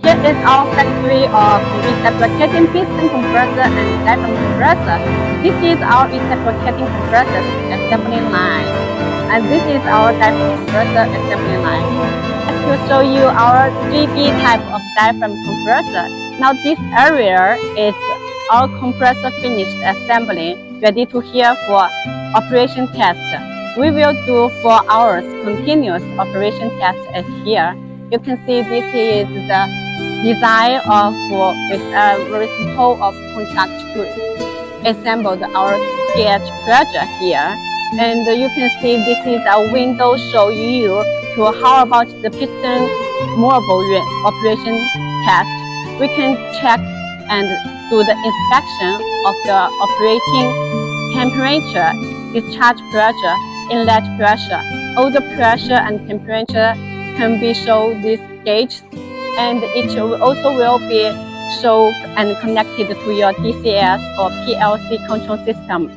Here is our factory of reciprocating piston compressor and diaphragm compressor. This is our reciprocating compressor assembly line. And this is our diaphragm compressor assembly line. To show you our 3D type of diaphragm compressor. Now this area is our compressor finished assembly, ready to here for operation test. We will do 4 hours continuous operation test at here. You can see this is the design of reciprocal of contact to assemble our gauge pressure here. And you can see this is a window show you to how about the piston movable operation test. We can check and do the inspection of the operating temperature, discharge pressure, inlet pressure. All the pressure and temperature can be shown this gauge, and it also will be shown and connected to your DCS or PLC control system.